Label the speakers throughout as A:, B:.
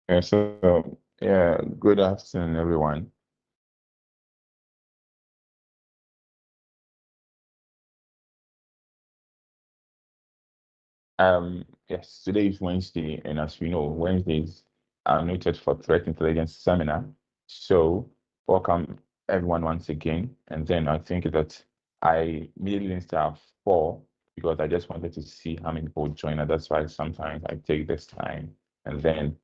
A: Yeah, good afternoon, everyone. Yes, today is Wednesday, and as we know, Wednesdays are noted for threat intelligence seminar. So, welcome everyone once again. And then I think that I immediately start at 4 because I just wanted to see how many people join. And that's why sometimes I take this time and then,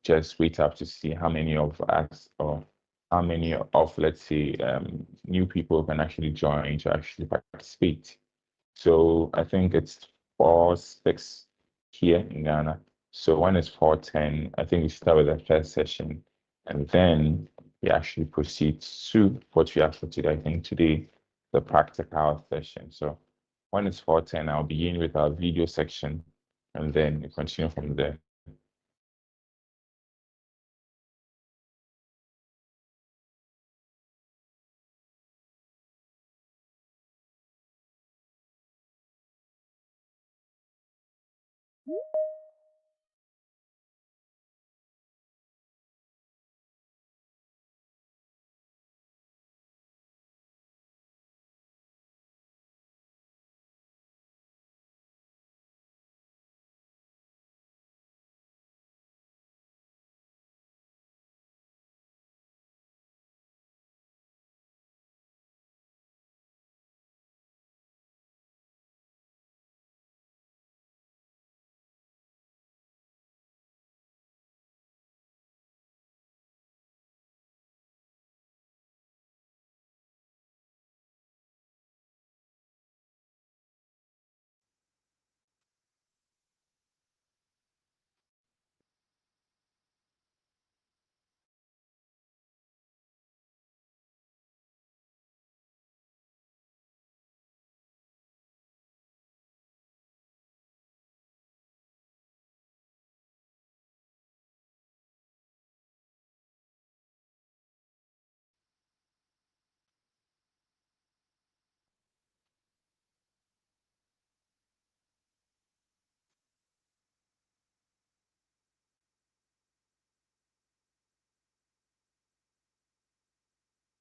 A: just wait up to see how many of us or how many of, let's say, new people can actually join to actually participate. So I think it's 4:06 here in Ghana. So when it's 4:10, I think we start with the first session, and then we actually proceed to what we have for today. I think today, the practical session. So when it's 4:10, I'll begin with our video section, and then we continue from there.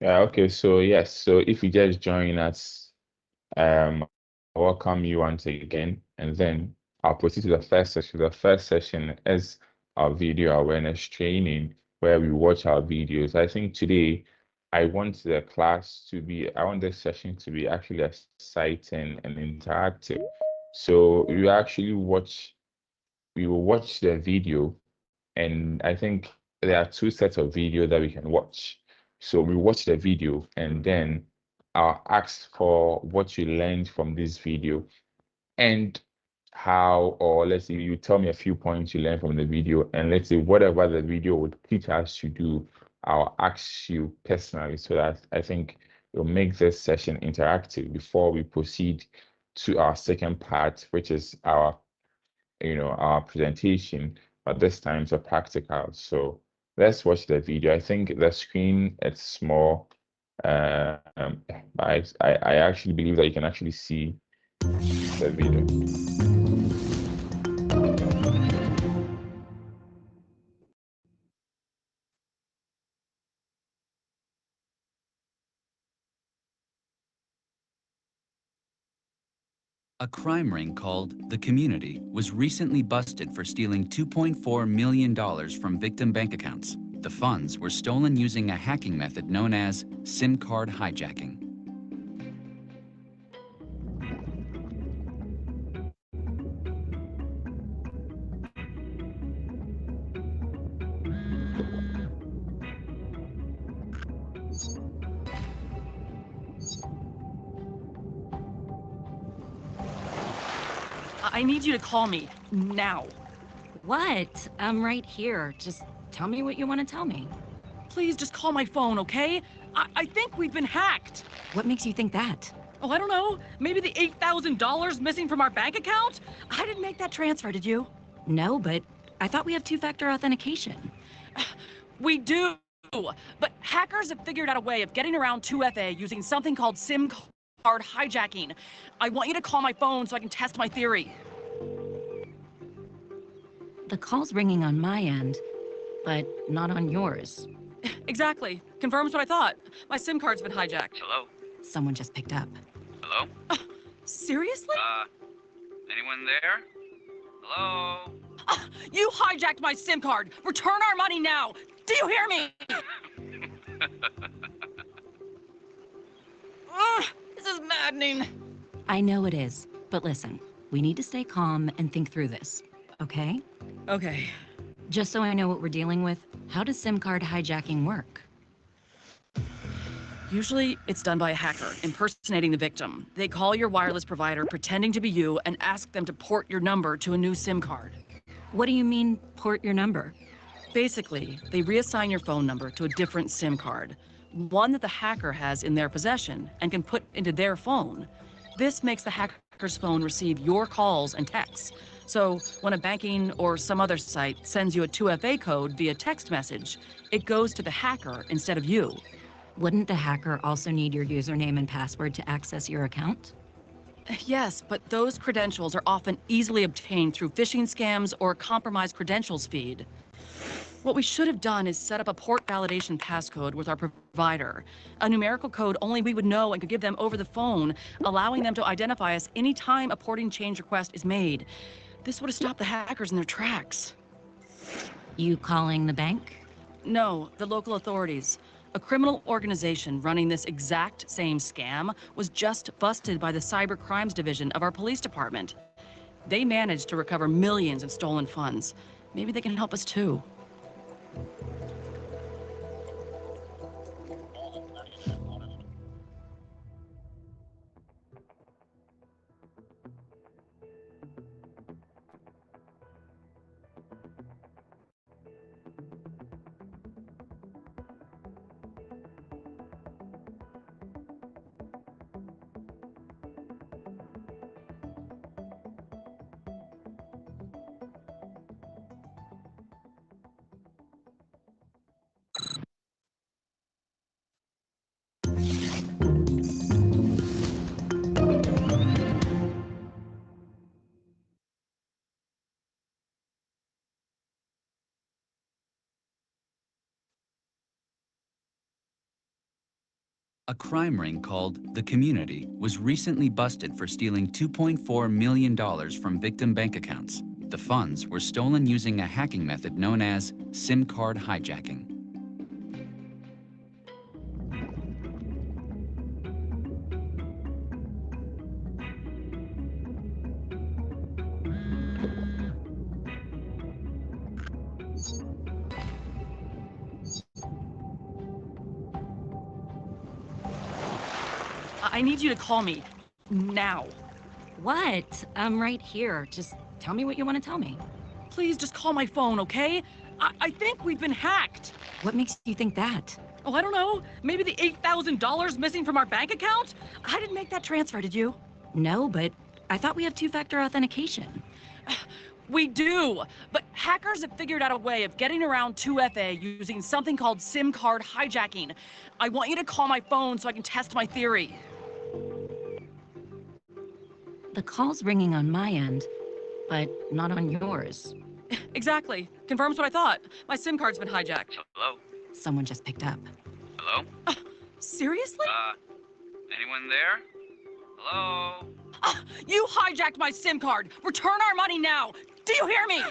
A: Yeah, okay. So yes, so if you just join us, I welcome you once again, and then I'll proceed to the first session. The first session is our video awareness training, where we watch our videos. I think today I want this session to be actually exciting and interactive. So we will watch the video, and I think there are two sets of video that we can watch. So we watch the video, and then I'll ask for what you learned from this video and how, or let's say you tell me a few points you learned from the video, and let's say whatever the video would teach us to do, I'll ask you personally, so that I think it'll make this session interactive before we proceed to our second part, which is our presentation, but this time it's a practical. So let's watch the video. I think the screen is small. I actually believe that you can actually see the video.
B: A crime ring called The Community was recently busted for stealing $2.4 million from victim bank accounts. The funds were stolen using a hacking method known as SIM card hijacking.
C: I need you to call me now.
D: What? I'm right here. Just tell me what you want to tell me.
C: Please just call my phone, okay? I think we've been hacked.
D: What makes you think that?
C: Oh, I don't know. Maybe the $8,000 missing from our bank account? I didn't make that transfer, did you?
D: No, but I thought we have two-factor authentication.
C: We do. But hackers have figured out a way of getting around 2FA using something called SIM card hijacking. I want you to call my phone so I can test my theory.
D: The call's ringing on my end, but not on yours.
C: Exactly. Confirms what I thought. My SIM card's been hijacked.
B: Hello?
D: Someone just picked up.
B: Hello?
C: Seriously?
B: Anyone there? Hello?
C: You hijacked my SIM card! Return our money now! Do you hear me? This is maddening.
D: I know it is, but listen, we need to stay calm and think through this, okay?
C: Okay.
D: Just so I know what we're dealing with, how does SIM card hijacking work?
C: Usually, it's done by a hacker, impersonating the victim. They call your wireless provider, pretending to be you, and ask them to port your number to a new SIM card.
D: What do you mean, port your number?
C: Basically, they reassign your phone number to a different SIM card, one that the hacker has in their possession and can put into their phone. This makes the hacker's phone receive your calls and texts. So when a banking or some other site sends you a 2FA code via text message, it goes to the hacker instead of you.
D: Wouldn't the hacker also need your username and password to access your account?
C: Yes, but those credentials are often easily obtained through phishing scams or a compromised credentials feed. What we should have done is set up a port validation passcode with our provider, a numerical code only we would know and could give them over the phone, allowing them to identify us anytime a porting change request is made. This would have stopped the hackers in their tracks.
D: You calling the bank?
C: No, the local authorities. A criminal organization running this exact same scam was just busted by the Cyber Crimes Division of our police department. They managed to recover millions in stolen funds. Maybe they can help us too.
B: A crime ring called The Community was recently busted for stealing $2.4 million from victim bank accounts. The funds were stolen using a hacking method known as SIM card hijacking.
C: I need you to call me. Now.
D: What? I'm right here. Just tell me what you want to tell me.
C: Please just call my phone, okay? I think we've been hacked.
D: What makes you think that?
C: Oh, I don't know. Maybe the $8,000 missing from our bank account? I didn't make that transfer, did you?
D: No, but I thought we have two-factor authentication.
C: We do, but hackers have figured out a way of getting around 2FA using something called SIM card hijacking. I want you to call my phone so I can test my theory.
D: The call's ringing on my end, but not on yours.
C: Exactly. Confirms what I thought. My SIM card's been hijacked.
B: Hello?
D: Someone just picked up.
B: Hello?
C: Seriously?
B: Anyone there? Hello?
C: You hijacked my SIM card! Return our money now! Do you hear me?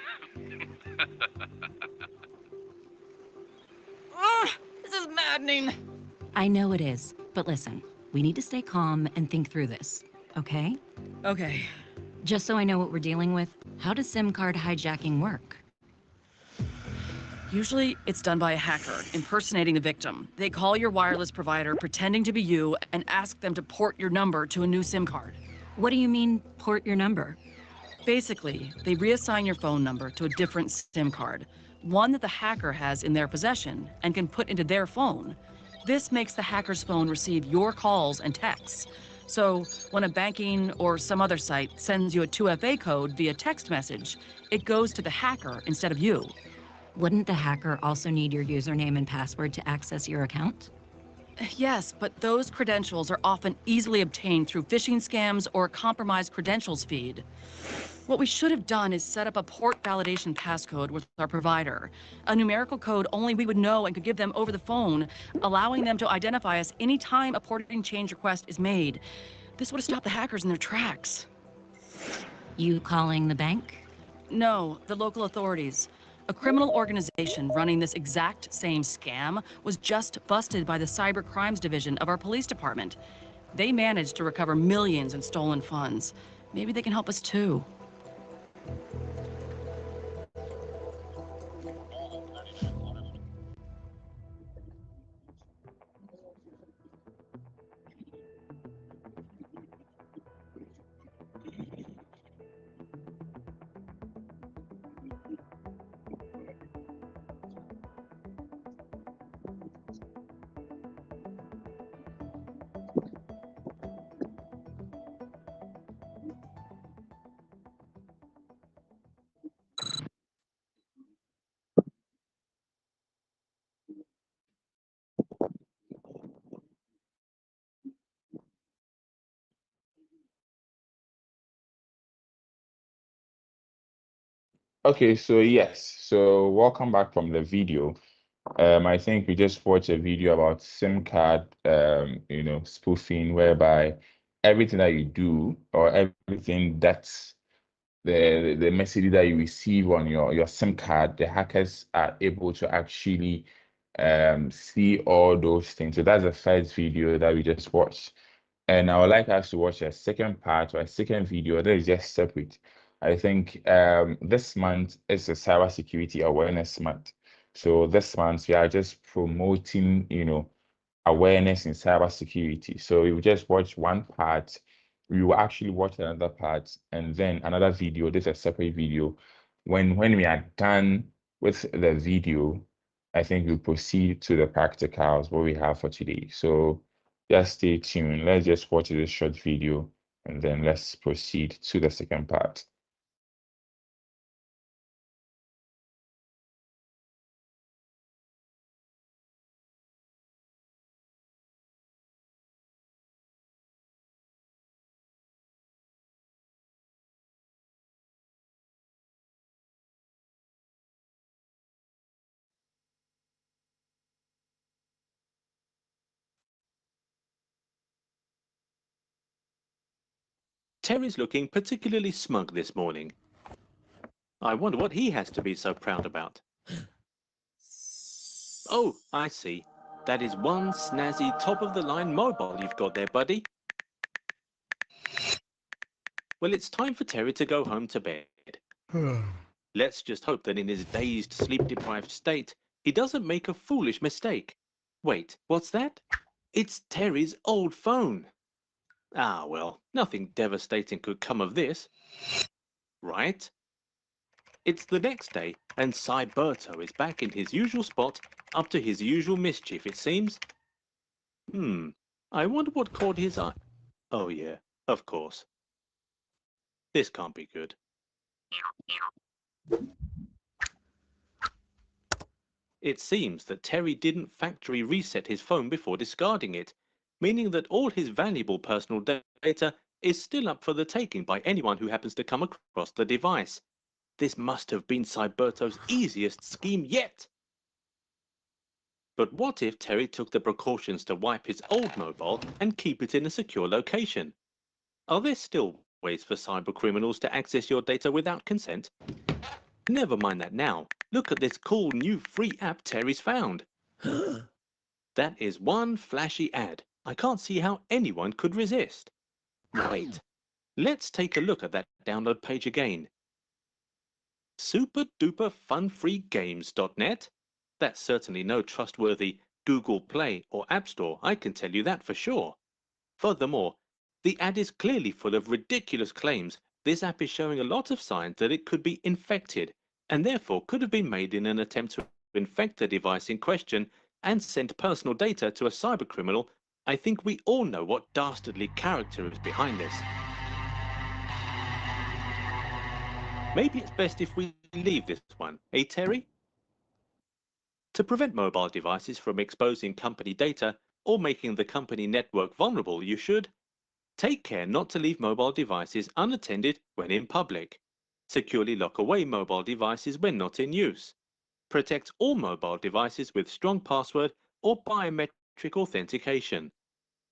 C: This is maddening.
D: I know it is, but listen, we need to stay calm and think through this, okay?
C: Okay.
D: Just so I know what we're dealing with, how does SIM card hijacking work?
C: Usually, it's done by a hacker, impersonating the victim. They call your wireless provider, pretending to be you, and ask them to port your number to a new SIM card.
D: What do you mean, port your number?
C: Basically, they reassign your phone number to a different SIM card, one that the hacker has in their possession and can put into their phone. This makes the hacker's phone receive your calls and texts. So when a banking or some other site sends you a 2FA code via text message, it goes to the hacker instead of you.
D: Wouldn't the hacker also need your username and password to access your account?
C: Yes, but those credentials are often easily obtained through phishing scams or compromised credentials feed. What we should have done is set up a port validation passcode with our provider, a numerical code only we would know and could give them over the phone, allowing them to identify us anytime a porting change request is made. This would have stopped the hackers in their tracks.
D: You calling the bank?
C: No, the local authorities. A criminal organization running this exact same scam was just busted by the Cyber Crimes Division of our police department. They managed to recover millions in stolen funds. Maybe they can help us too.
A: Okay, so yes, so welcome back from the video. I think we just watched a video about SIM card, spoofing, whereby everything that you do or everything that's the message that you receive on your SIM card, the hackers are able to actually see all those things. So that's the first video that we just watched. And I would like us to watch a second part or a second video that is just separate. I think this month is a cybersecurity awareness month. So this month we are just promoting, awareness in cybersecurity. So we will just watch one part, we will actually watch another part, and then another video. This is a separate video. When we are done with the video, I think we'll proceed to the practicals, what we have for today. So just stay tuned. Let's just watch this short video and then let's proceed to the second part.
E: Terry's looking particularly smug this morning. I wonder what he has to be so proud about. Oh, I see. That is one snazzy top-of-the-line mobile you've got there, buddy. Well, it's time for Terry to go home to bed. Let's just hope that in his dazed, sleep-deprived state, he doesn't make a foolish mistake. Wait, what's that? It's Terry's old phone. Ah, well, nothing devastating could come of this. Right? It's the next day, and Cyberto is back in his usual spot, up to his usual mischief, it seems. I wonder what caught his eye. Oh, yeah, of course. This can't be good. It seems that Terry didn't factory reset his phone before discarding it, meaning that all his valuable personal data is still up for the taking by anyone who happens to come across the device. This must have been Cyberto's easiest scheme yet. But what if Terry took the precautions to wipe his old mobile and keep it in a secure location? Are there still ways for cyber criminals to access your data without consent? Never mind that now. Look at this cool new free app Terry's found. That is one flashy ad. I can't see how anyone could resist. Wait, let's take a look at that download page again. superduperfunfreegames.net? That's certainly no trustworthy Google Play or App Store, I can tell you that for sure. Furthermore, the ad is clearly full of ridiculous claims. This app is showing a lot of signs that it could be infected, and therefore could have been made in an attempt to infect the device in question and send personal data to a cybercriminal. I think we all know what dastardly character is behind this. Maybe it's best if we leave this one, eh, Terry? To prevent mobile devices from exposing company data, or making the company network vulnerable, you should take care not to leave mobile devices unattended when in public. Securely lock away mobile devices when not in use. Protect all mobile devices with strong password or biometric authentication.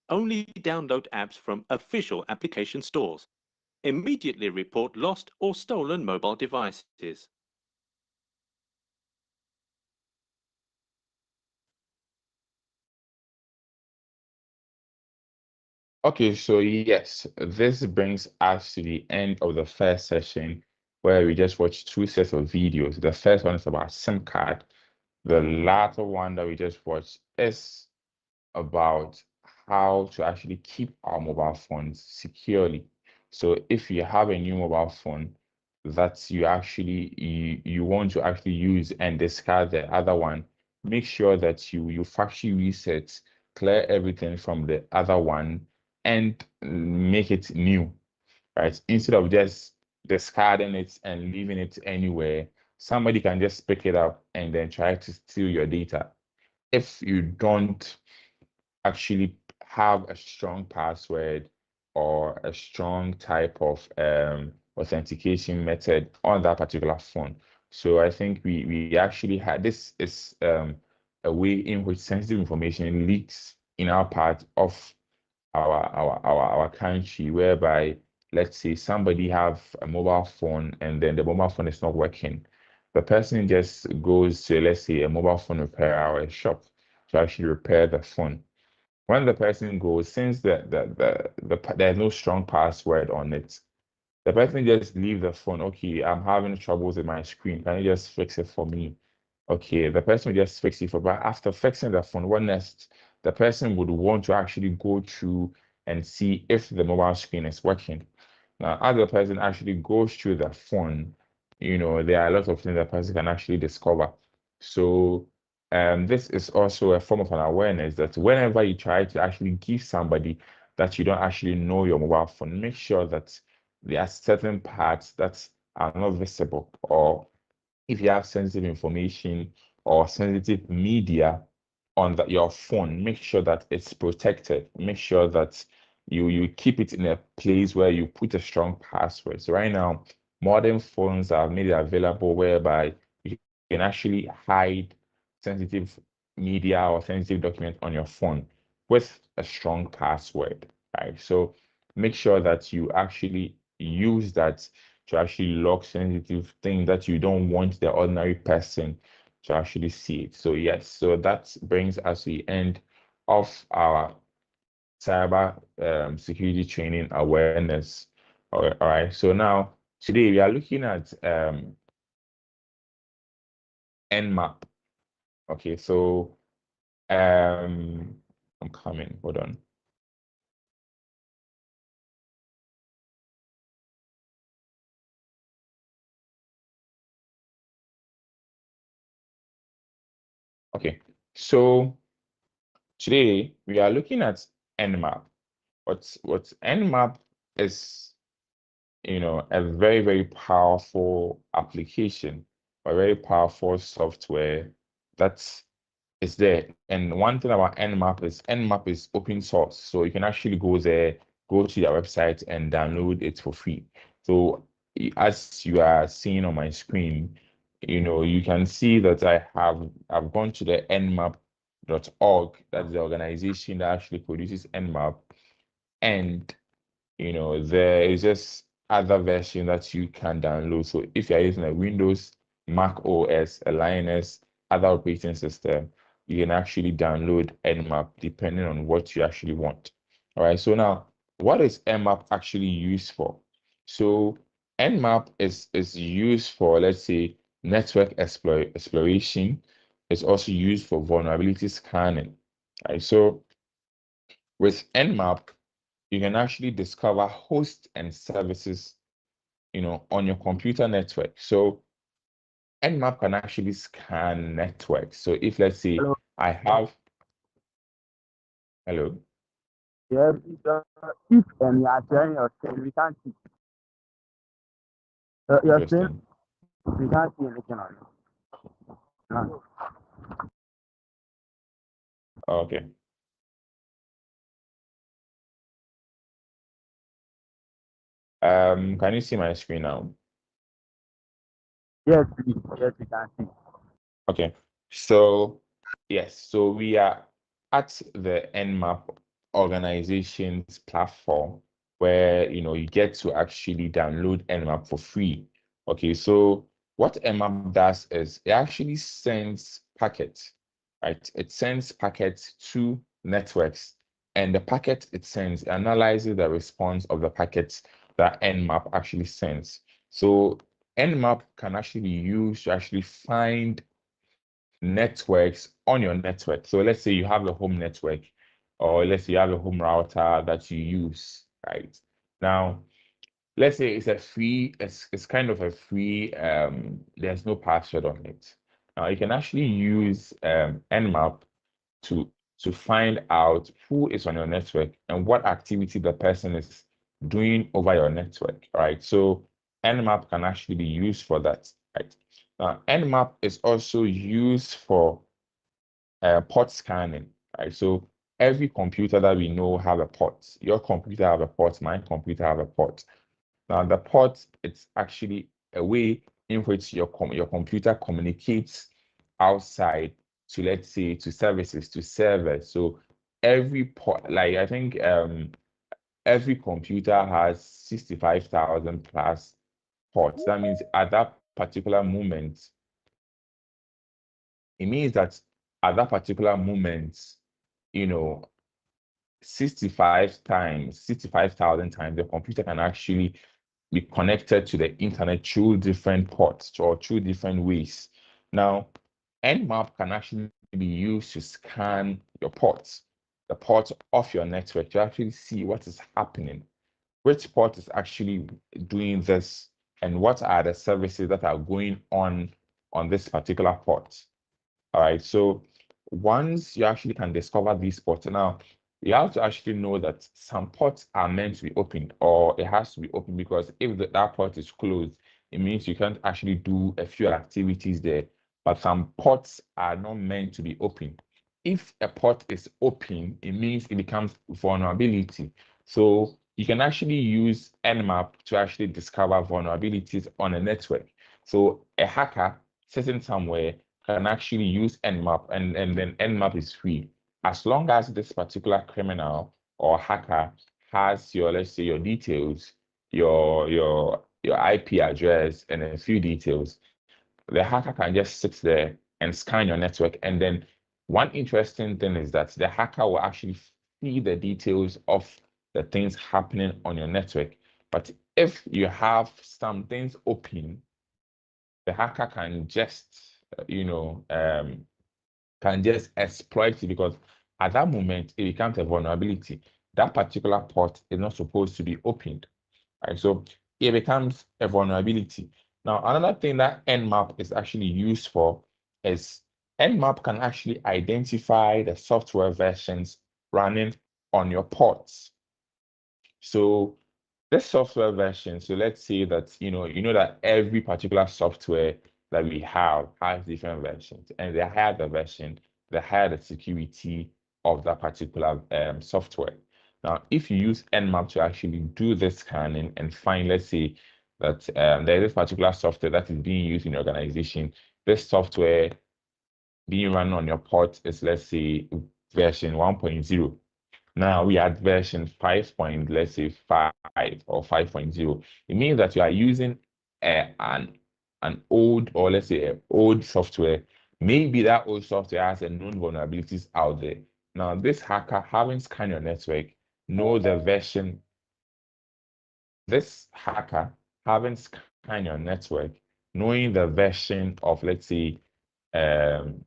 E: Only download apps from official application stores. Immediately report lost or stolen mobile devices.
A: Okay, so yes, this brings us to the end of the first session where we just watched two sets of videos. The first one is about SIM card. The latter one that we just watched is about how to actually keep our mobile phones securely. So if you have a new mobile phone that you want to actually use and discard the other one, make sure that you factory reset, clear everything from the other one and make it new, right? Instead of just discarding it and leaving it anywhere, somebody can just pick it up and then try to steal your data. If you don't actually have a strong password or a strong type of authentication method on that particular phone. So I think we actually had this is a way in which sensitive information leaks in our part of our country, whereby let's say somebody have a mobile phone and then the mobile phone is not working. The person just goes to, let's say, a mobile phone repair or a shop to actually repair the phone. When the person goes, since there's no strong password on it, the person just leave the phone. Okay, I'm having troubles with my screen. Can you just fix it for me? Okay, the person will just fix it for, but after fixing the phone, what next? The person would want to actually go through and see if the mobile screen is working. Now, as the person actually goes through the phone, there are a lot of things the person can actually discover. So, this is also a form of an awareness that whenever you try to actually give somebody that you don't actually know your mobile phone, make sure that there are certain parts that are not visible, or if you have sensitive information or sensitive media on your phone, make sure that it's protected. Make sure that you keep it in a place where you put a strong password. So right now, modern phones have made it available whereby you can actually hide sensitive media or sensitive document on your phone with a strong password, right? So make sure that you actually use that to actually lock sensitive things that you don't want the ordinary person to actually see it. So yes, so that brings us to the end of our cyber security training awareness. All right. So now today we are looking at Nmap. Okay, so I'm coming. Hold on. Okay, so today we are looking at Nmap. What's Nmap is, a very, very powerful application, a very powerful software that is there. And one thing about Nmap is open source. So you can actually go there, go to their website and download it for free. So as you are seeing on my screen, you can see that I've gone to the nmap.org. That's the organization that actually produces Nmap. And there is just other version that you can download. So if you're using a Windows, Mac OS, a Linux, other operating system, you can actually download Nmap depending on what you actually want. All right, so now what is Nmap actually used for? So Nmap is used for, let's say, network exploration. It's also used for vulnerability scanning. Right, so with Nmap, you can actually discover hosts and services, on your computer network. So Nmap can actually scan networks. So if let's say
F: Hello.
A: I have, hello,
F: Yeah, if you are sharing your screen, we can't see. Your screen,
A: interesting.
F: we can't see anything on it. No.
A: Okay. Can you see my screen now?
F: Yes, please. Yes, we can see.
A: Okay. So yes, so we are at the Nmap organization's platform where you get to actually download Nmap for free. Okay, so what Nmap does is it actually sends packets, right? It sends packets to networks, and the packet it sends analyzes the response of the packets that Nmap actually sends. So Nmap can actually be used to actually find networks on your network. So let's say you have a home network, or let's say you have a home router that you use, right? Now, let's say it's kind of a free, there's no password on it. Now you can actually use Nmap to to find out who is on your network and what activity the person is doing over your network, right? So Nmap can actually be used for that, right? Now, Nmap is also used for port scanning, right? So every computer that we know have a port. Your computer have a port, my computer have a port. Now the port, it's actually a way in which your computer communicates outside to, let's say, to services, to servers. So every port, like I think every computer has 65,000 plus ports. That means at that particular moment, it means that at that particular moment, you know, 65,000 times, the computer can actually be connected to the internet through different ports or through different ways. Now, Nmap can actually be used to scan your ports, the ports of your network, to actually see what is happening, which port is actually doing this, and what are the services that are going on this particular port. All right, so once you actually can discover these ports, now you have to actually know that some ports are meant to be opened, or it has to be open, because if that port is closed, it means you can't actually do a few activities there. But some ports are not meant to be open. If a port is open, it means it becomes vulnerability. So you can actually use Nmap to actually discover vulnerabilities on a network. So a hacker sitting somewhere can actually use Nmap, and then Nmap is free. As long as this particular criminal or hacker has your, let's say, your details, your IP address, and a few details, the hacker can just sit there and scan your network. And then one interesting thing is that the hacker will actually see the details of the things happening on your network. But if you have some things open, the hacker can just, can just exploit it, because at that moment it becomes a vulnerability. That particular port is not supposed to be opened, right? So it becomes a vulnerability. Now, another thing that Nmap is actually used for is Nmap can actually identify the software versions running on your ports. So this software version, so let's say that you know that every particular software that we have has different versions, and the higher the version, the higher the security of that particular software. Now, if you use Nmap to actually do this scanning and find, let's say, that there is this particular software that is being used in your organization, this software being run on your port is, let's say, version 1.0. Now we are at version 5 point, let's say 5 or 5.0. It means that you are using an old, or let's say an old software. Maybe that old software has a known vulnerabilities out there. Now this hacker, having scanned your network, know the version. This hacker, having scanned your network, knowing the version of, let's say, um,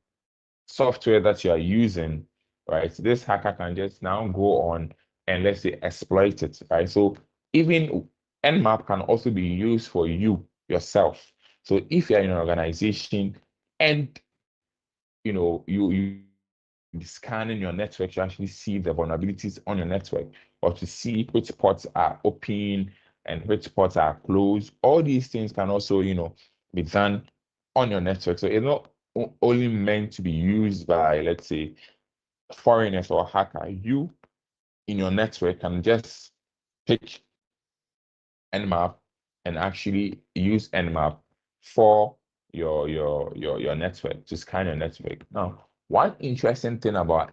A: software that you are using, right? This hacker can just now go on and, let's say, exploit it, right? So even Nmap can also be used for you yourself. So if you're in an organization and you be scanning your network to actually see the vulnerabilities on your network, or to see which ports are open and which ports are closed. All these things can also, be done on your network. So it's not only meant to be used by, let's say, foreigners or hacker. You in your network can just pick Nmap and actually use Nmap for your network to scan your network. Now, one interesting thing about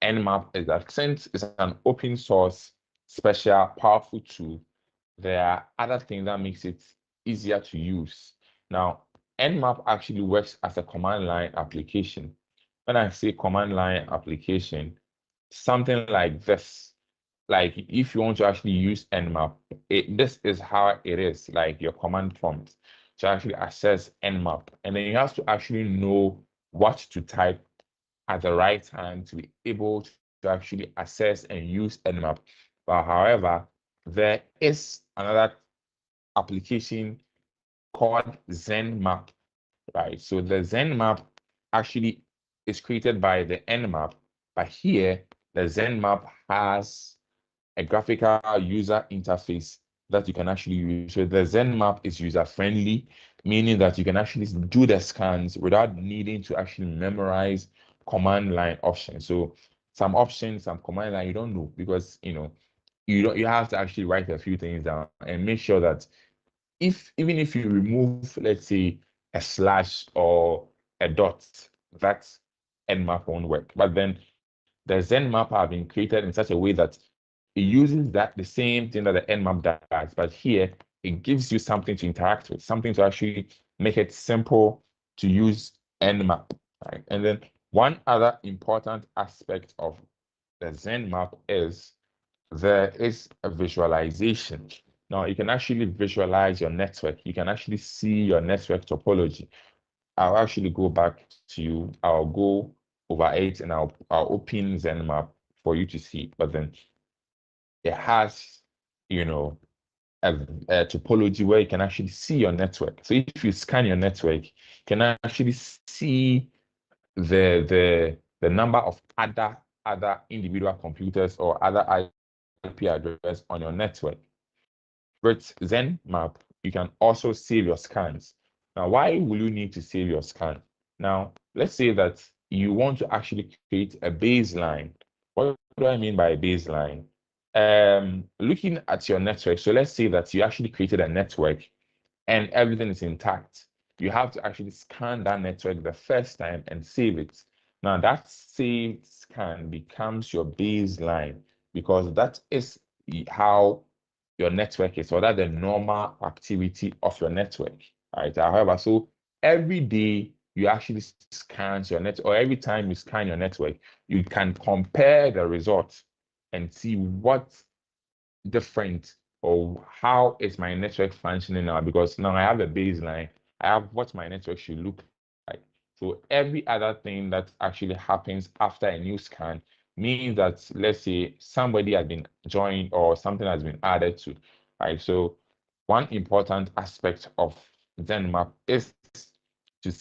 A: Nmap is that since it's an open source, special, powerful tool, there are other things that makes it easier to use. Now, Nmap actually works as a command line application. When I say command line application, something like this. Like if you want to actually use Nmap, this is how it is, like your command prompt to actually access Nmap. And then you have to actually know what to type at the right time to be able to actually access and use Nmap. But however, there is another application called ZenMap, right? So the ZenMap actually is created by the Nmap, but here the ZenMap has a graphical user interface that you can actually use. So the ZenMap is user-friendly, meaning that you can actually do the scans without needing to actually memorize command line options. So some options, some command line you don't know because you have to actually write a few things down and make sure that even if you remove, let's say, a slash or a dot, that Nmap won't work. But then the ZenMap have been created in such a way that it uses that the same thing that the Nmap does, but here it gives you something to interact with, something to actually make it simple to use Nmap, right? And then one other important aspect of the ZenMap is there is a visualization. Now you can actually visualize your network. You can actually see your network topology. I'll actually go back to you. I'll go over it and I'll open ZenMap for you to see. But then it has, you know, a topology where you can actually see your network. So if you scan your network, you can actually see the number of other individual computers or other IP address on your network. With ZenMap, you can also save your scans. Now, why will you need to save your scan? Now, let's say that you want to actually create a baseline. What do I mean by a baseline? Looking at your network, so let's say that you actually created a network and everything is intact. You have to actually scan that network the first time and save it. Now, that saved scan becomes your baseline because that is how your network is, or that the normal activity of your network. Right. However, so every day you actually scan your net, or every time you scan your network, you can compare the results and see what different or how is my network functioning now, because now I have a baseline. I have what my network should look like. So every other thing that actually happens after a new scan means that, let's say, somebody has been joined or something has been added to, right? So one important aspect of ZenMap is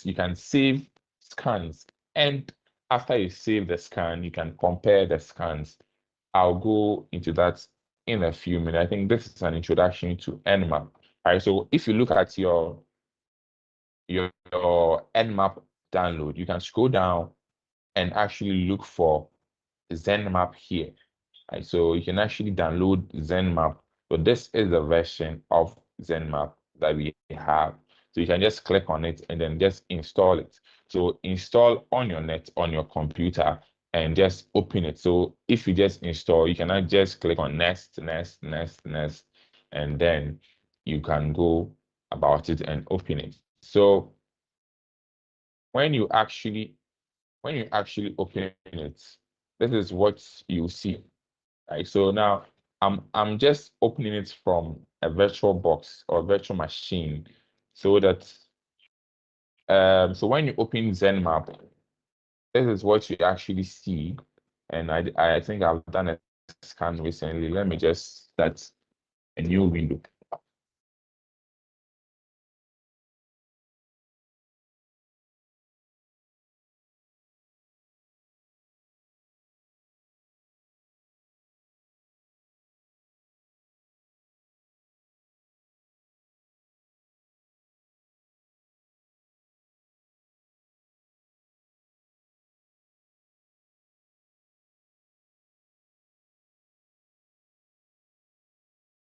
A: you can save scans, and after you save the scan, you can compare the scans. I'll go into that in a few minutes. I think this is an introduction to Nmap. All right, so if you look at your Nmap download, you can scroll down and actually look for ZenMap here. Right, so you can actually download ZenMap. So this is the version of ZenMap that we have. So you can just click on it and then just install it. So install on your net, on your computer, and just open it. So if you just install, you cannot just click on next, next, next, next, and then you can go about it and open it. So when you actually open it, this is what you see. Right. So now I'm just opening it from a virtual box or virtual machine so that so when you open ZenMap, this is what you actually see. And I think I've done a scan recently. Let me just start a new window.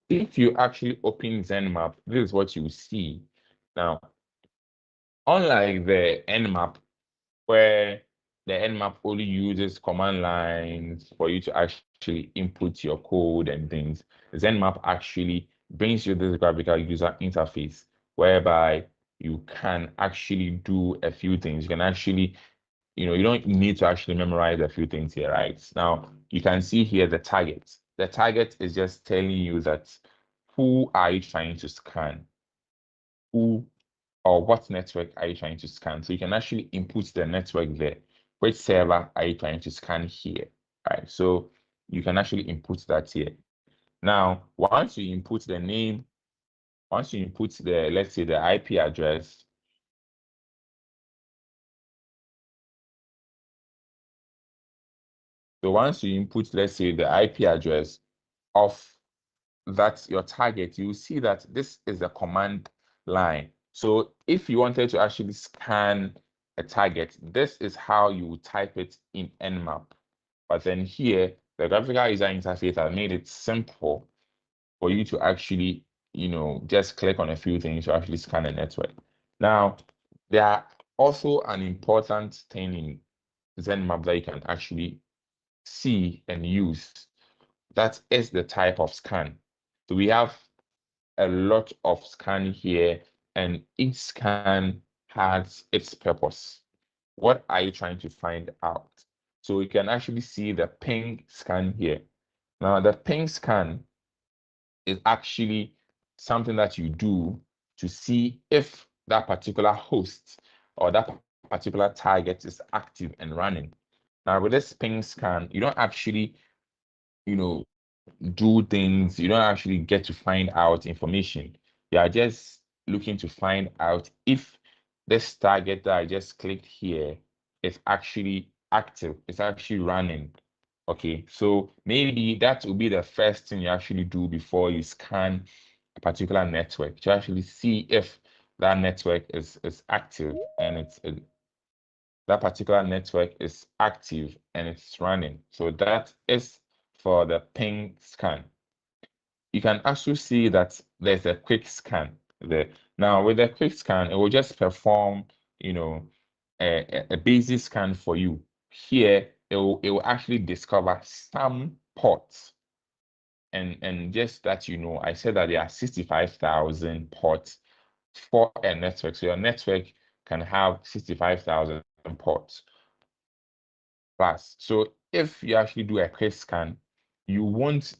A: if you actually open ZenMap, this is what you see. Now, unlike the Nmap, where the Nmap only uses command lines for you to actually input your code and things, ZenMap actually brings you this graphical user interface whereby you can actually do a few things. You can actually, you don't need to actually memorize a few things here, right? Now, you can see here the target. The target is just telling you that who are you trying to scan? Who or what network are you trying to scan? So you can actually input the network there. Which server are you trying to scan here? Right. So you can actually input that here. Now, once you input the name, once you input the, let's say, the IP address, so once you input, let's say, the IP address of that's your target, you see that this is a command line. So if you wanted to actually scan a target, this is how you would type it in Nmap. But then here, the graphical user interface has made it simple for you to actually, just click on a few things to actually scan a network. Now, there are also an important thing in ZenMap that you can actually see and use. That is the type of scan. So we have a lot of scan here, and each scan has its purpose. What are you trying to find out? So you can actually see the ping scan here. Now, the ping scan is actually something that you do to see if that particular host or that particular target is active and running. Now, with this ping scan, you don't actually, do things, you don't actually get to find out information. You are just looking to find out if this target that I just clicked here is actually active, it's actually running. Okay, so maybe that will be the first thing you actually do before you scan a particular network to actually see if that network is active and that particular network is active and it's running. So that is for the ping scan. You can also see that there's a quick scan there. Now, with the quick scan, it will just perform, a basic scan for you. Here, it will actually discover some ports. And just that I said that there are 65,000 ports for a network. So your network can have 65,000 ports plus. So if you actually do a quick scan, you won't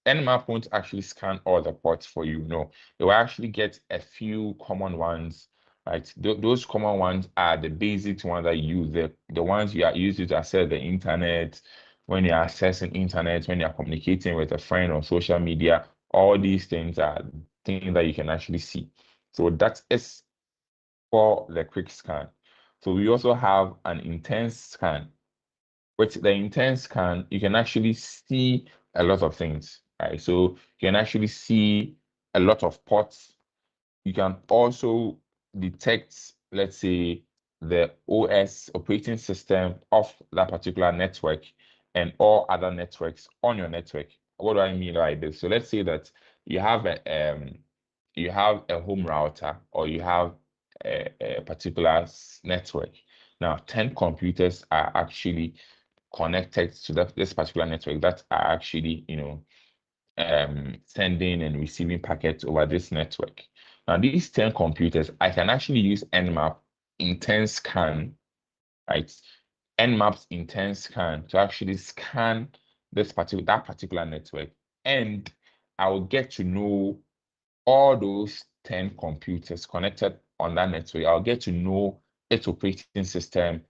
A: Nmap won't actually scan all the ports for you. No, it will actually get a few common ones. Right, those common ones are the basic ones that you use, the ones you are using to access the internet, when you're accessing internet, when you're communicating with a friend on social media. All these things are things that you can actually see. So that is for the quick scan. So we also have an intense scan. With the intense scan, you can actually see a lot of things, right? So you can actually see a lot of ports. You can also detect, let's say, the OS operating system of that particular network and all other networks on your network. What do I mean by this? So let's say that you have a home router or you have a particular network. Now, 10 computers are actually connected to this particular network that are actually, sending and receiving packets over this network. Now, these 10 computers, I can actually use Nmap intense scan, right? Nmap's intense scan to actually scan that particular network, and I will get to know all those 10 computers connected on that network. I'll get to know its operating system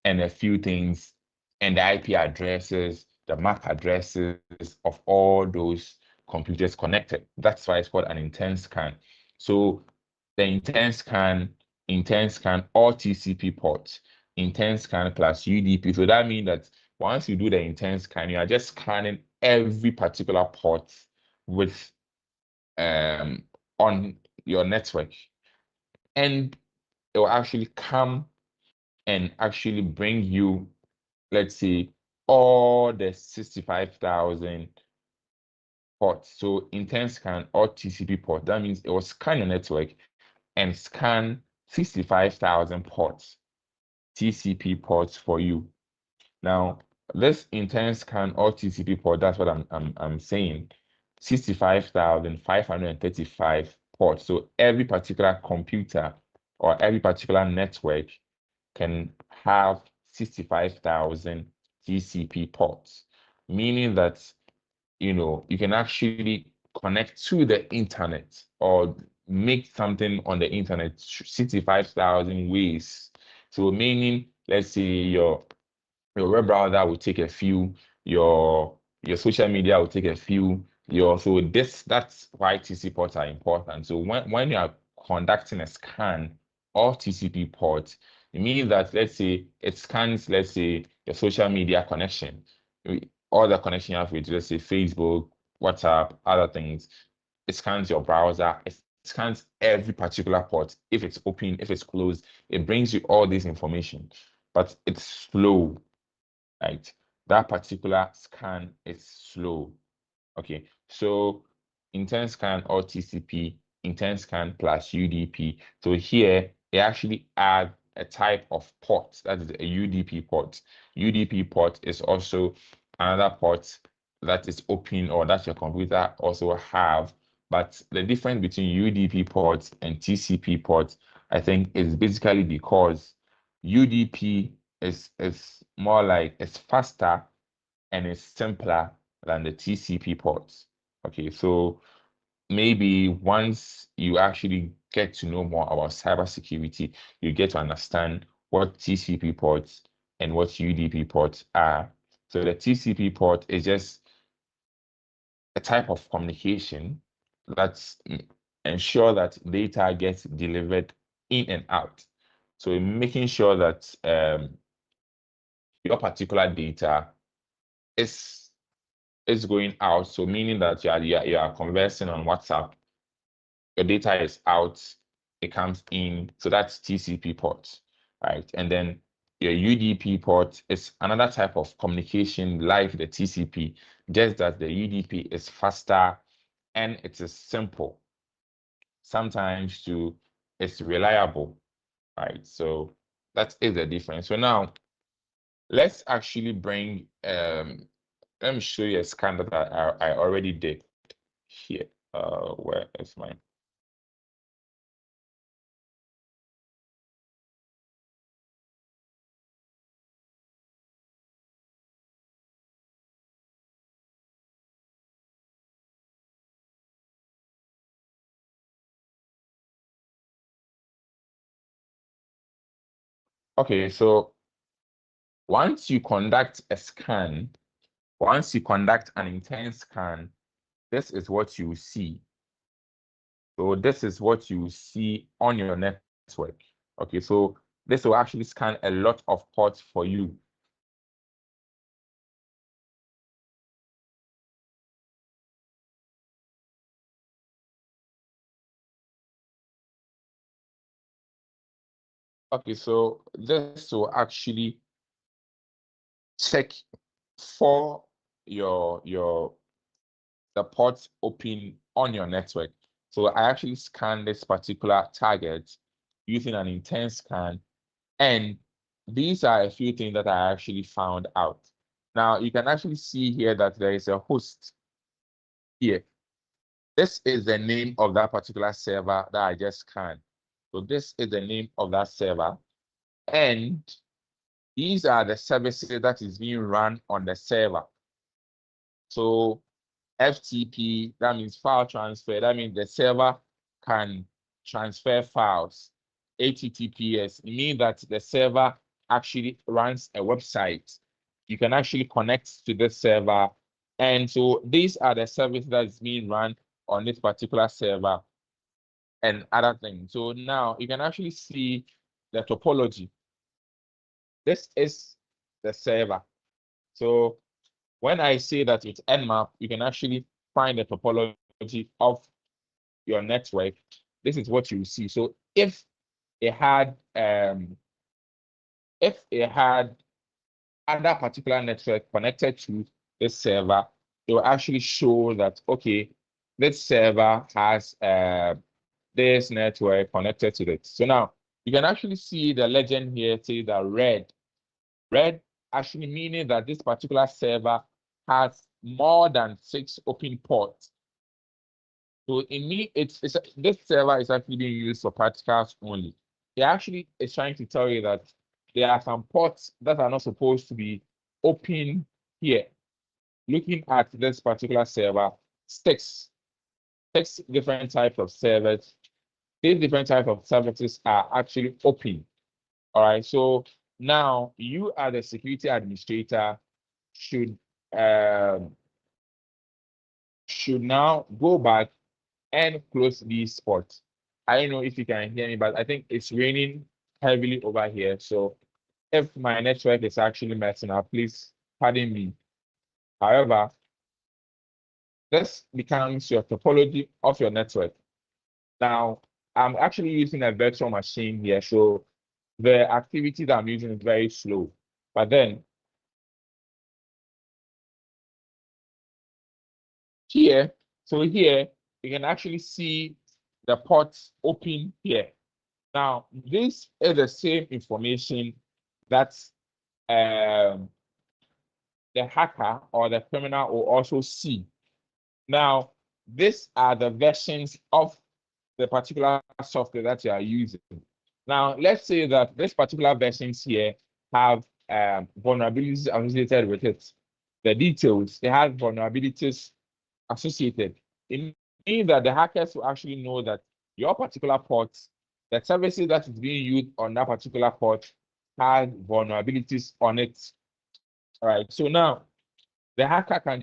A: and a few things, and the IP addresses, the MAC addresses of all those computers connected. That's why it's called an intense scan. So the intense scan, all TCP ports, intense scan plus UDP. So that means that once you do the intense scan, you are just scanning every particular port with um, on your network, and it will actually come and actually bring you, let's say, all the 65,000 port. So intent scan or TCP port. That means it will scan your network and scan 65,000 ports, TCP ports for you. Now, this intent scan or TCP port, that's what I'm saying. 65,535 ports. So every particular computer or every particular network can have 65,000 TCP ports, meaning that you can actually connect to the internet or make something on the internet 65,000 ways. So meaning, let's say your web browser will take a few, your social media will take a few, that's why TCP ports are important. So when you are conducting a scan of TCP ports, it means that let's say it scans, let's say, your social media connection, all the connection you have with, let's say, Facebook, WhatsApp, other things. It scans your browser, it scans every particular port. If it's open, if it's closed, it brings you all this information, but it's slow, right? That particular scan is slow. Okay, so intent scan or TCP, intent scan plus UDP. So here they actually add a type of port, that is a UDP port. UDP port is also another port that is open or that your computer also have. But the difference between UDP ports and TCP ports, I think, is basically because UDP is more like it's faster and it's simpler than the TCP ports. Okay, so maybe once you actually get to know more about cybersecurity, you get to understand what TCP ports and what UDP ports are. So the TCP port is just a type of communication that ensure that data gets delivered in and out. So making sure that your particular data is going out. So meaning that you are conversing on WhatsApp, your data is out, it comes in. So that's TCP port, right? And then your UDP port is another type of communication like the TCP, just that the UDP is faster and it is simple. Sometimes too, it's reliable, right? So that is the difference. So now let's actually bring let me show you a scan that I already did here. Where is mine? Okay, so once you conduct a scan, once you conduct an intent scan, this is what you see. So this is what you see on your network. Okay, so this will actually scan a lot of ports for you. Okay, so this will actually check for the ports open on your network. So I actually scanned this particular target using an intent scan, and these are a few things that I actually found out. Now you can actually see here that there is a host here. This is the name of that particular server that I just scanned. So this is the name of that server, and these are the services that is being run on the server. So FTP, that means file transfer. That means the server can transfer files. HTTPS, it means that the server actually runs a website. You can actually connect to the server. And so these are the services that's being run on this particular server and other things. So now you can actually see the topology. This is the server. So when I say that it's Nmap, you can actually find the topology of your network. This is what you see. So if it had other particular network connected to this server, it will actually show that, okay, this server has this network connected to it. So now you can actually see the legend here say that red actually meaning that this particular server has more than 6 open ports. So in me, this server is actually being used for practicals only. It actually is trying to tell you that there are some ports that are not supposed to be open here. Looking at this particular server, six different types of servers. These different types of services are actually open. All right. So now you as the security administrator should um, now go back and close these spots. I don't know if you can hear me, but I think it's raining heavily over here. So if my network is actually messing up, please pardon me. However, this becomes your topology of your network. Now, I'm actually using a virtual machine here, so the activity that I'm using is very slow. But then here, so here, you can actually see the ports open here. Now, this is the same information that um, the hacker or the criminal will also see. Now, these are the versions of the particular software that you are using. Now, let's say that this particular versions here have vulnerabilities associated with it. The details, they have vulnerabilities associated. It means that the hackers will actually know that your particular port, the services that is being used on that particular port, has vulnerabilities on it. All right. So now the hacker can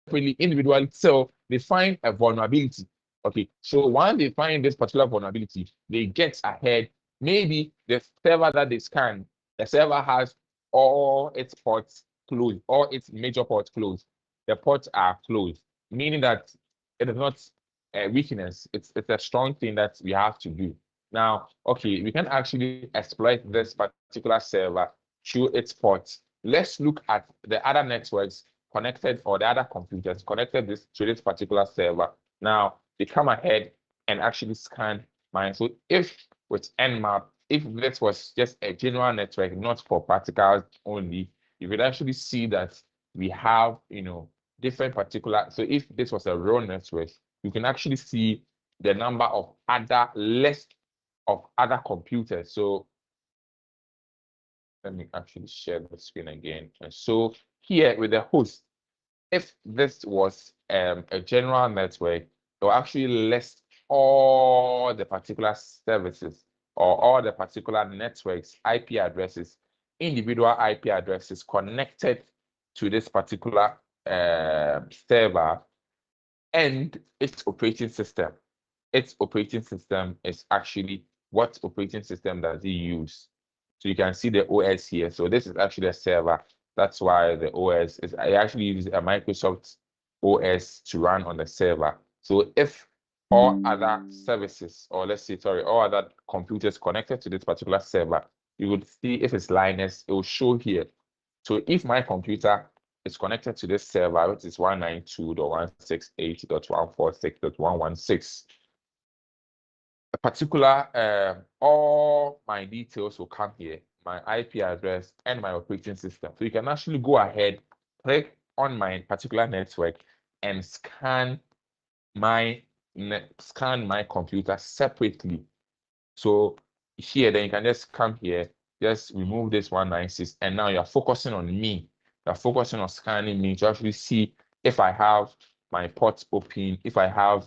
A: separately, individually. So they find a vulnerability. Okay, so once they find this particular vulnerability, they get ahead. Maybe the server that they scan, the server has all its ports closed, all its major ports closed. The ports are closed, meaning that it is not a weakness. It's a strong thing that we have to do. Now, okay, we can actually exploit this particular server through its ports. Let's look at the other networks connected or the other computers connected to this particular server. Now, they come ahead and actually scan mine. So if with Nmap, if this was just a general network, not for practicals only, you could actually see that we have, different particular. So if this was a real network, you can actually see the number of other list of other computers. So let me actually share the screen again. And so here with the host, if this was a general network, it will actually list all the particular services or all the particular networks, IP addresses, individual IP addresses connected to this particular server and its operating system. Its operating system is actually what operating system does it use? So you can see the OS here. So this is actually a server. That's why the OS is, I actually use a Microsoft OS to run on the server. So if all other services, or let's say, sorry, all other computers connected to this particular server, you would see if it's Linux, it will show here. So if my computer is connected to this server, which is 192.168.146.116, a particular, all my details will come here, my IP address and my operating system. So you can actually go ahead, click on my particular network and scan my computer separately. So here, then you can just come here, just remove this 196, and now you're focusing on me. You're focusing on scanning me to actually see if I have my ports open, if I have,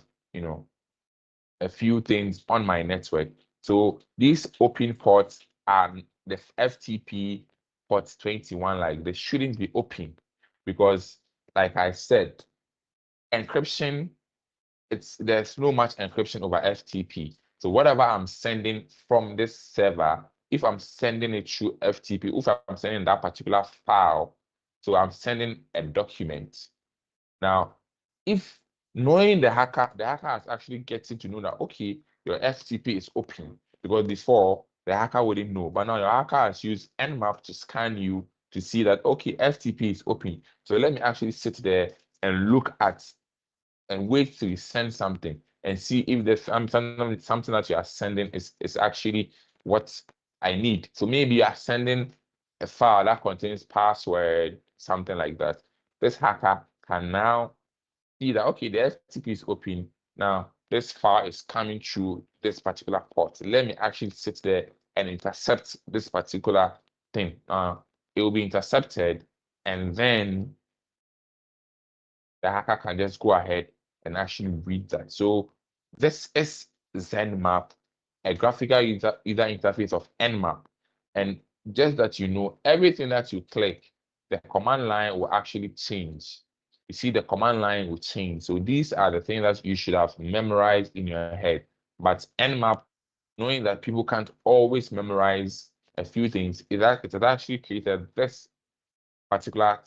A: a few things on my network. So these open ports are the FTP port 21, like they shouldn't be open because, like I said, encryption, there's no much encryption over FTP. So whatever I'm sending from this server, if I'm sending it through FTP, if I'm sending that particular file, so I'm sending a document. Now, if knowing the hacker has actually getting to know that, okay, your FTP is open, because before the hacker wouldn't know, but now your hacker has used Nmap to scan you to see that, okay, FTP is open. So let me actually sit there and look at and wait till you send something and see if there's something that you are sending is actually what I need. So maybe you are sending a file that contains password, something like that. This hacker can now see that, okay, the FTP is open. Now, this file is coming through this particular port. Let me actually sit there and intercept this particular thing. It will be intercepted, and then the hacker can just go ahead and actually read that. So this is ZenMap, a graphical user interface of Nmap. And just that you know, everything that you click, the command line will actually change. You see, the command line will change. So these are the things that you should have memorized in your head. But Nmap, knowing that people can't always memorize a few things, it has actually created this particular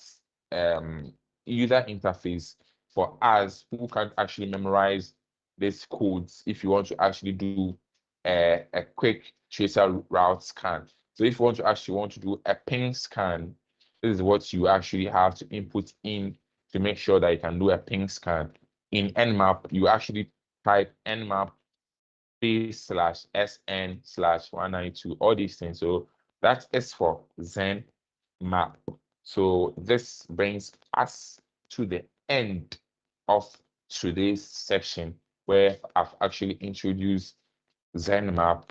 A: user interface for us who can't actually memorize these codes if you want to actually do a quick tracer route scan. So if you want to do a ping scan, this is what you actually have to input in to make sure that you can do a ping scan. In Nmap, you actually type Nmap /SN/192, all these things. So that is for Zen map. So this brings us to the end of today's section where I've actually introduced ZenMap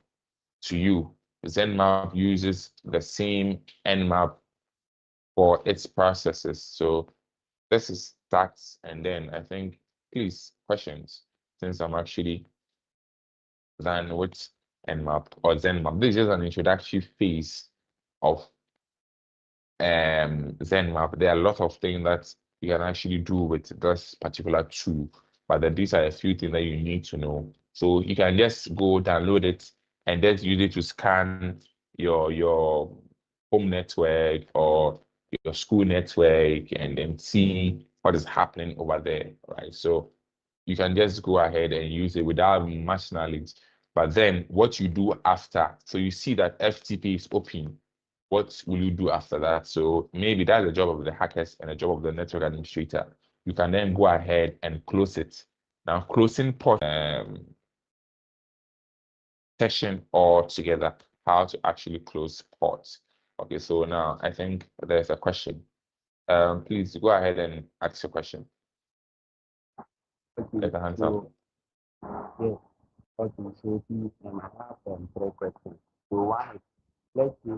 A: to you. ZenMap uses the same Nmap for its processes. So this is that, and then I think, please, questions, since I'm actually done with Nmap or ZenMap. This is just an introductory phase of ZenMap. There are a lot of things that you can actually do with this particular tool. But then these are a few things that you need to know. So you can just go download it and just use it to scan your home network or your school network and then see what is happening over there, right? So you can just go ahead and use it without much knowledge. But then what you do after, so you see that FTP is open, what will you do after that? So maybe that's the job of the hackers and the job of the network administrator. You can then go ahead and close it. Now, closing port session altogether, how to actually close ports. Okay, so now I think there's a question. Please go ahead and ask your question.
F: Okay,
A: Let the hands up.
F: so yes, okay, so please, I have three questions. So one is, let's say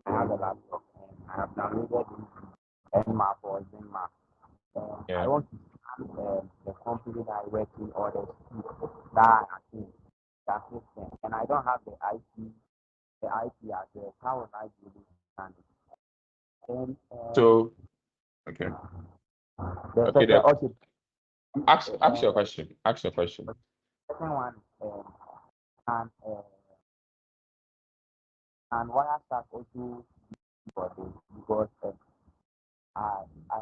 F: I have a laptop and I have downloaded Nmap or Zenmap.
A: Yeah.
F: I want to scan the company that I work in or the street that I think that system, and I don't have the IP address. How will I be able to scan it? And
A: So, okay.
F: the
A: Okay,
F: second,
A: then ask your question. Ask your question.
F: second one, can can Wireshark also for this? Because I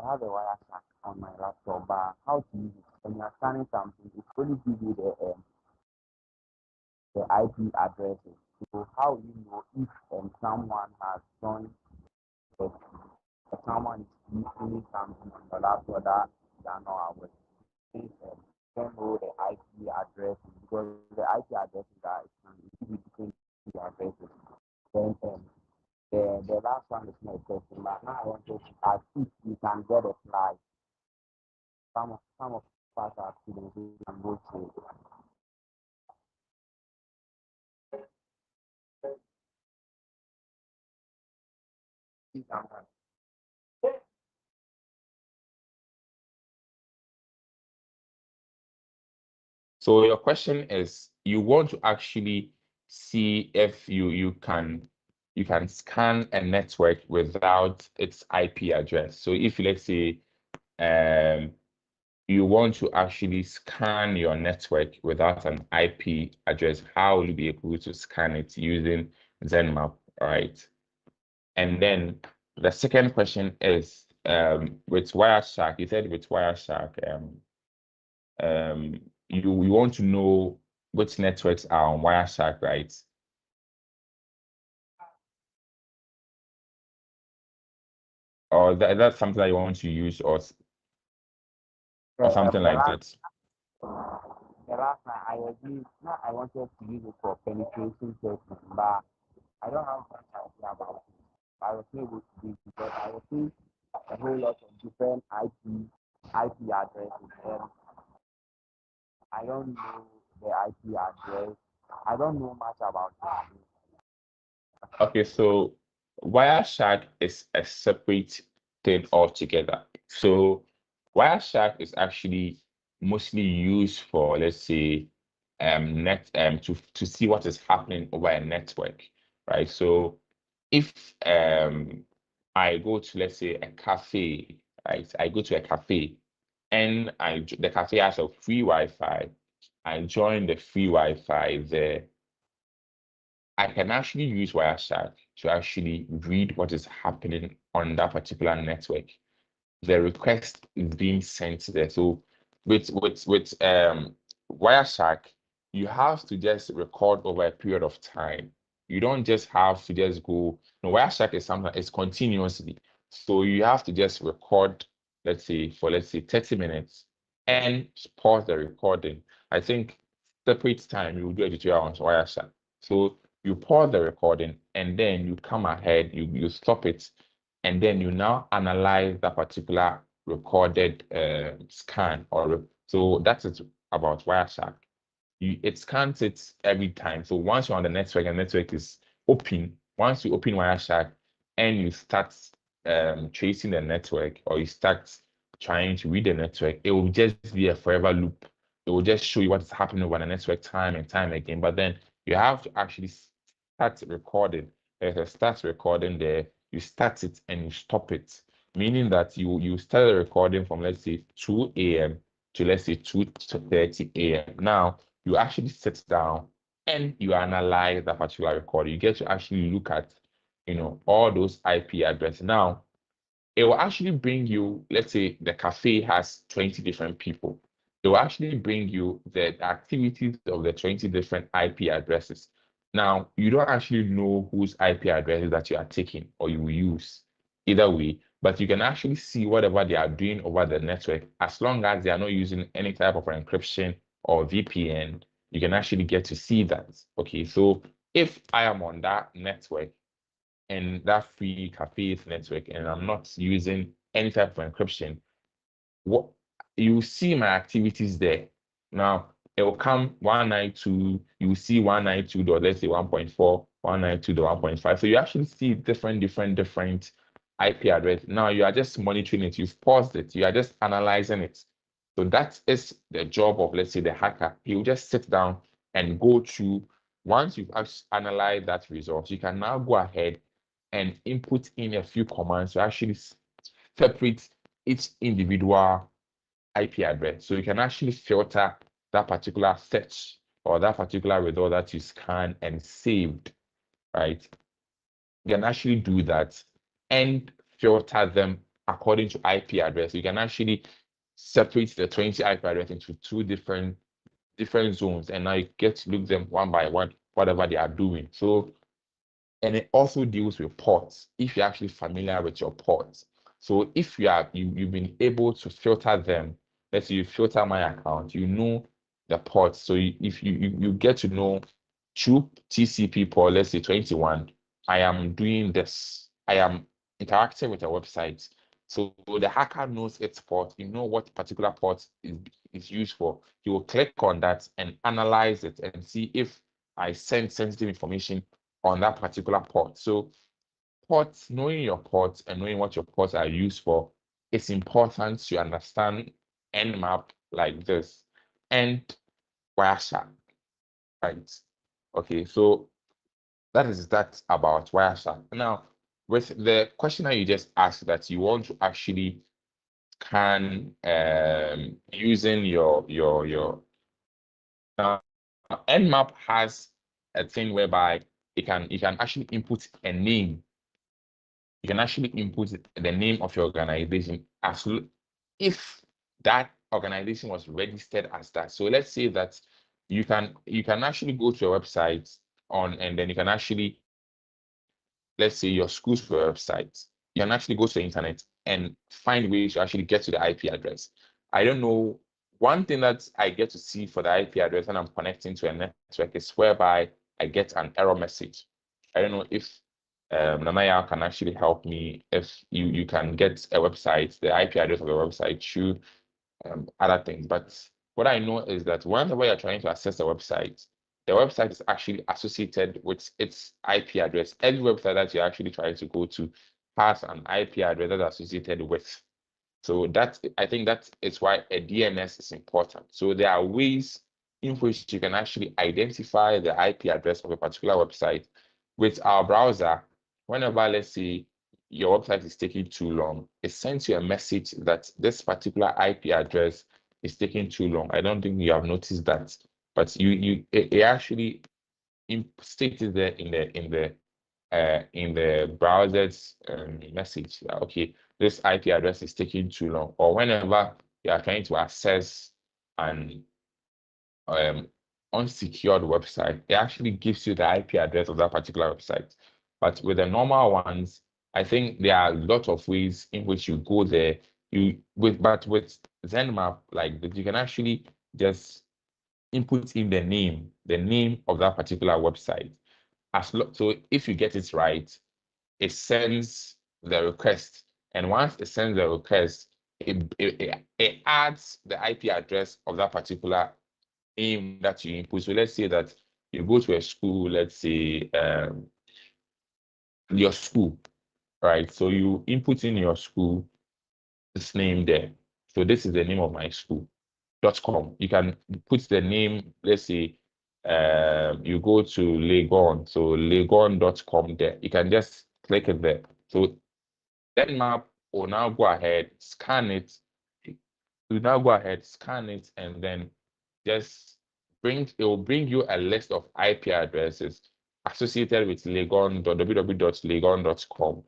F: have a Wireshark on my laptop, but how to use it? When you're scanning something, it only gives you the IP addresses. So how do you know if someone has joined, if someone is using something on your laptop that you are not aware? Since you don't know the IP address, because the IP addresses are it can be different IP addresses. Then the last one is not a question, but now I want to ask if you can get a slide. Some of us are students who can go through.
A: So your question is you want to actually see if you can scan a network without its IP address. So if let's say you want to actually scan your network without an IP address, how will you be able to scan it using Zenmap, right? And then the second question is with Wireshark, you said with Wireshark, you want to know which networks are on Wireshark, right? Or that's something that you want to use or something like that.
F: The last time I agreed, now I wanted to use it for penetration testing, but I don't have much idea about it. I was able to do it because I was seeing a whole lot of different IP addresses, and I don't know the IP address. I don't know much about it.
A: Okay, so Wireshark is a separate thing altogether. So Wireshark is actually mostly used for, let's say, net to see what is happening over a network, right? So if I go to, let's say, a cafe, right? I go to a cafe and the cafe has a free Wi-Fi. I join the free Wi-Fi there. I can actually use Wireshark to actually read what is happening on that particular network. The request is being sent there. So with Wireshark, you have to just record over a period of time. You don't just have to just go. No, Wireshark is something it's continuously. So you have to just record, let's say 30 minutes and pause the recording. I think separate time you will do editorial on Wireshark. So you pause the recording and then you come ahead, you stop it, and then you now analyze that particular recorded scan so that is about Wireshark. It scans it every time. So once you're on the network and the network is open, once you open Wireshark and you start tracing the network or you start trying to read the network, it will just be a forever loop. It will just show you what is happening over the network time and time again. But then you have to actually start recording. There's a start recording there. You start it and you stop it. meaning that you start the recording from, let's say, 2 a.m. to, let's say, 2:30 a.m. Now you actually sit down and you analyze that particular recording. You get to actually look at, all those IP addresses. Now it will actually bring you, let's say the cafe has 20 different people. It will actually bring you the activities of the 20 different IP addresses. Now, you don't actually know whose IP addresses that you are taking or you will use either way, but you can actually see whatever they are doing over the network. As long as they are not using any type of encryption or VPN, you can actually get to see that. Okay, so if I am on that network and that free cafes network and I'm not using any type of encryption, what you see my activities there. Now it will come 192, you see 192 dot, let's say 1.4, 192.1.5. So you actually see different IP address. Now you are just monitoring it, you've paused it, you are just analyzing it. So that is the job of, let's say, the hacker. He will just sit down and go through. Once you've analyzed that result, you can now go ahead and input in a few commands to actually separate each individual IP address. So you can actually filter that particular search or that particular result that you scan and saved, right? You can actually do that and filter them according to IP address. You can actually separate the 20 IP address into two different zones, and now you get to look them one by one, whatever they are doing. So, and it also deals with ports, if you're actually familiar with your ports. So if you've been able to filter them, let's say you filter my account, you know the ports. So if you get to know through TCP port, let's say 21, I am doing this, I am interacting with a website. So the hacker knows its port, you know what particular port is used for. You will click on that and analyze it and see if I send sensitive information on that particular port. So ports, knowing your ports and knowing what your ports are used for, it's important to understand Nmap like this and Wireshark, right? Okay, so that is that about Wireshark. Now, with the question that you just asked, that you want to actually can using your now Nmap has a thing whereby you can actually input a name. You can actually input the name of your organization if that organization was registered as that. So let's say that you can actually go to a website and then you can actually, let's say your school's website, you can actually go to the internet and find ways to actually get to the IP address. I don't know. One thing that I get to see for the IP address when I'm connecting to a network is whereby I get an error message. I don't know if Nanaya can actually help me if you can get a website, the IP address of the website through other things. But what I know is that whenever you're trying to access the website is actually associated with its IP address. Every website that you're actually trying to go to has an IP address that's associated with. So I think that is why a DNS is important. So there are ways in which you can actually identify the IP address of a particular website. With our browser, whenever, let's say, your website is taking too long, it sends you a message that this particular IP address is taking too long. I don't think you have noticed that, but it actually stated there in the browser's message that, okay, this IP address is taking too long, or whenever you are trying to access an unsecured website, it actually gives you the IP address of that particular website. But with the normal ones, I think there are a lot of ways in which you go there. But with ZenMap, like that, you can actually just input in the name of that particular website. So if you get it right, it sends the request, and once it sends the request, it adds the IP address of that particular name that you input. So let's say that you go to a school, let's say your school, right? So you input in your school this name there. So this is the name of my school. .com. You can put the name, let's say you go to Legon, so legon.com there. You can just click it there. So Denmap will now go ahead, scan it. You now go ahead, scan it, and then just it will bring you a list of IP addresses associated with www.legon.com.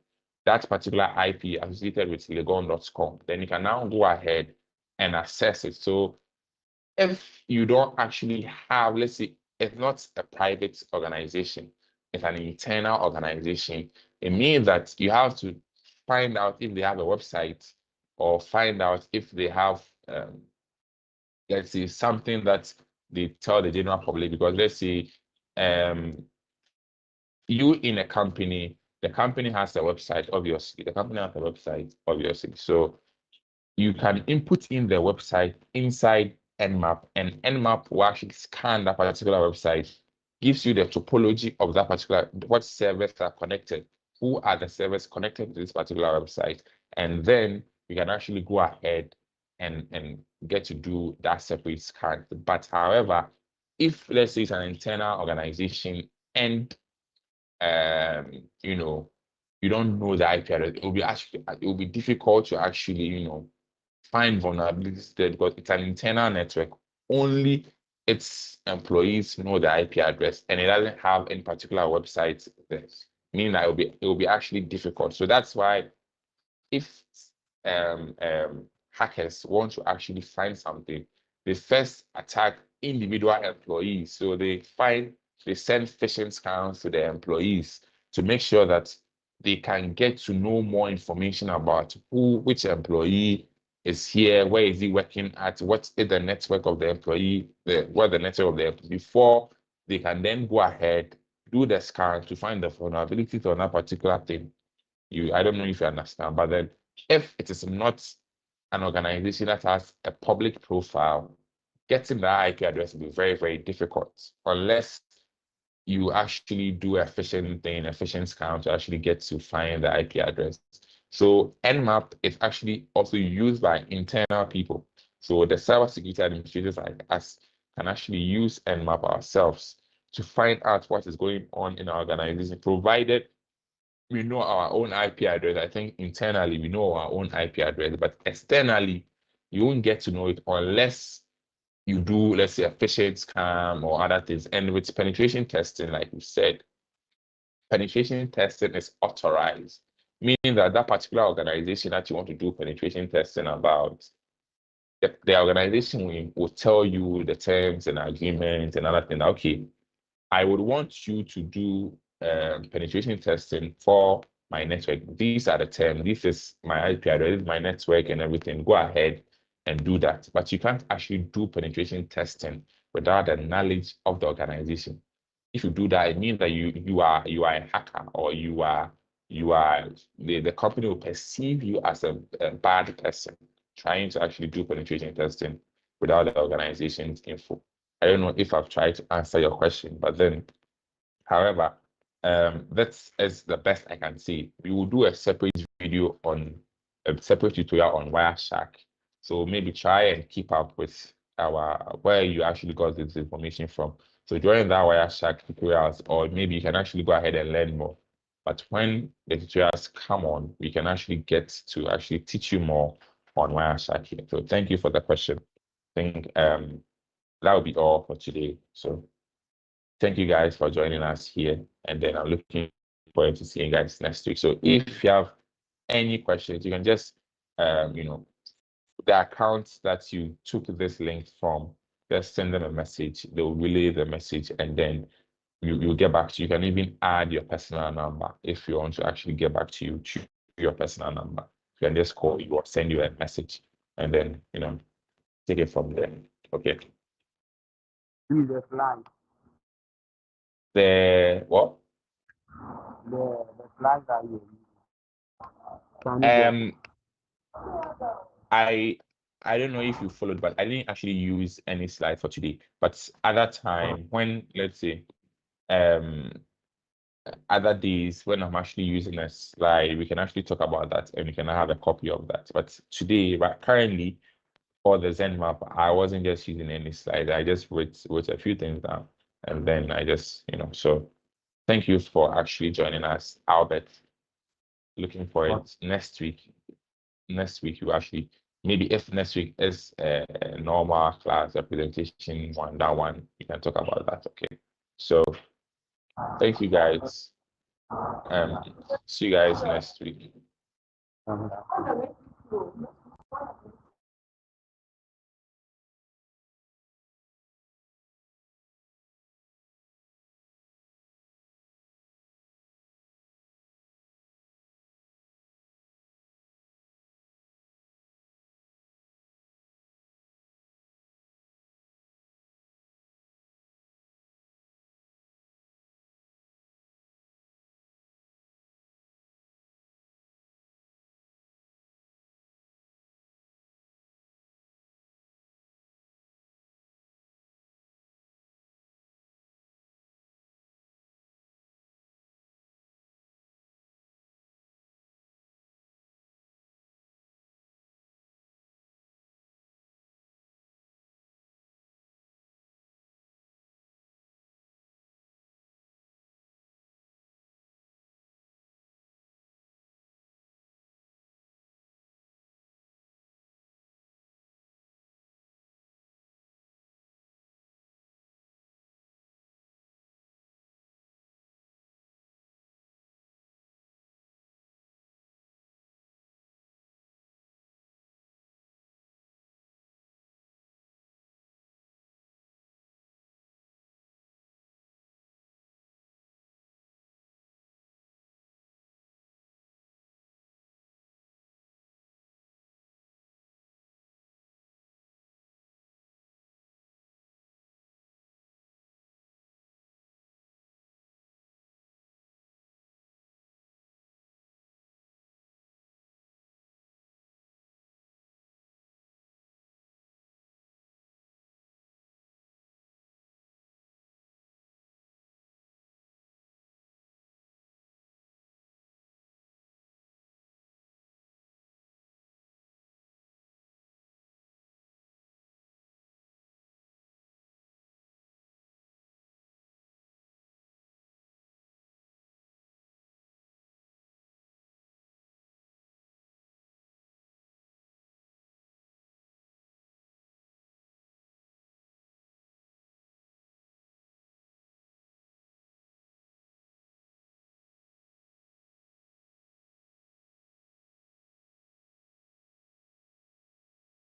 A: That particular IP associated with legon.com. Then you can now go ahead and access it. So if you don't actually have, let's say, it's not a private organization, it's an internal organization, it means that you have to find out if they have a website or find out if they have, let's say, something that they tell the general public. Because let's say you in a company, the company has a website, obviously. The company has a website, obviously. So you can input in the website inside Nmap, and Nmap will actually scan that particular website, gives you the topology of that particular, what servers are connected, who are the servers connected to this particular website, and then you can actually go ahead and get to do that separate scan. But however, if let's say it's an internal organization and you don't know the IP address, it will be difficult to actually, find vulnerabilities there because it's an internal network. Only its employees know the IP address, and it doesn't have any particular website there, meaning that it will be actually difficult. So that's why if hackers want to actually find something, they first attack individual employees. So they send phishing scans to the employees to make sure that they can get to know more information about which employee is here, where is he working at, what is the network of the employee, what the network of the employee, before they can then go ahead, do the scan to find the vulnerabilities on that particular thing. I don't know if you understand, but then if it is not an organization that has a public profile, getting that IP address will be very, very difficult unless you actually do a phishing scan to actually get to find the IP address. So Nmap is actually also used by internal people. So the cybersecurity administrators like us can actually use Nmap ourselves to find out what is going on in our organization, provided we know our own IP address. I think internally we know our own IP address, but externally you won't get to know it unless you do, let's say, a phishing scam or other things. And with penetration testing, like we said, penetration testing is authorized, meaning that that particular organization that you want to do penetration testing about, the organization will tell you the terms and agreements and other things. Okay, I would want you to do penetration testing for my network. These are the terms. This is my IP address, this is my network and everything. Go ahead and do that. But you can't actually do penetration testing without the knowledge of the organization. If you do that, it means that you are a hacker, or the company will perceive you as a bad person trying to actually do penetration testing without the organization's info. I don't know if I've tried to answer your question, but then, however, that's as the best I can say. We will do a separate video on a separate tutorial on Wireshark. So maybe try and keep up with where you actually got this information from. So during that Wireshark tutorials, or maybe you can actually go ahead and learn more. But when the tutorials come on, we can actually get to actually teach you more on Wireshark here. So thank you for the question. I think that will be all for today. So thank you guys for joining us here. And then I'm looking forward to seeing you guys next week. So if you have any questions, you can just, the accounts that you took this link from, just send them a message. They'll relay the message, and then you'll get back to you. You can even add your personal number if you want to actually get back to you, choose your personal number. You can just call you or send you a message, and then, take it from there. Okay.
F: The flag.
A: The what?
F: The flag that you can you get?
A: I don't know if you followed, but I didn't actually use any slide for today. But at that time, when, let's say, other days when I'm actually using a slide, we can actually talk about that, and we can have a copy of that. But today, right, currently, for the Zen map, I wasn't just using any slide. I just wrote a few things down, and then I just, so thank you for actually joining us, Albert. Looking forward next week. next week you actually, maybe if next week is a normal class, a presentation one, that one, we can talk about that. Okay. So thank you guys. See you guys next week.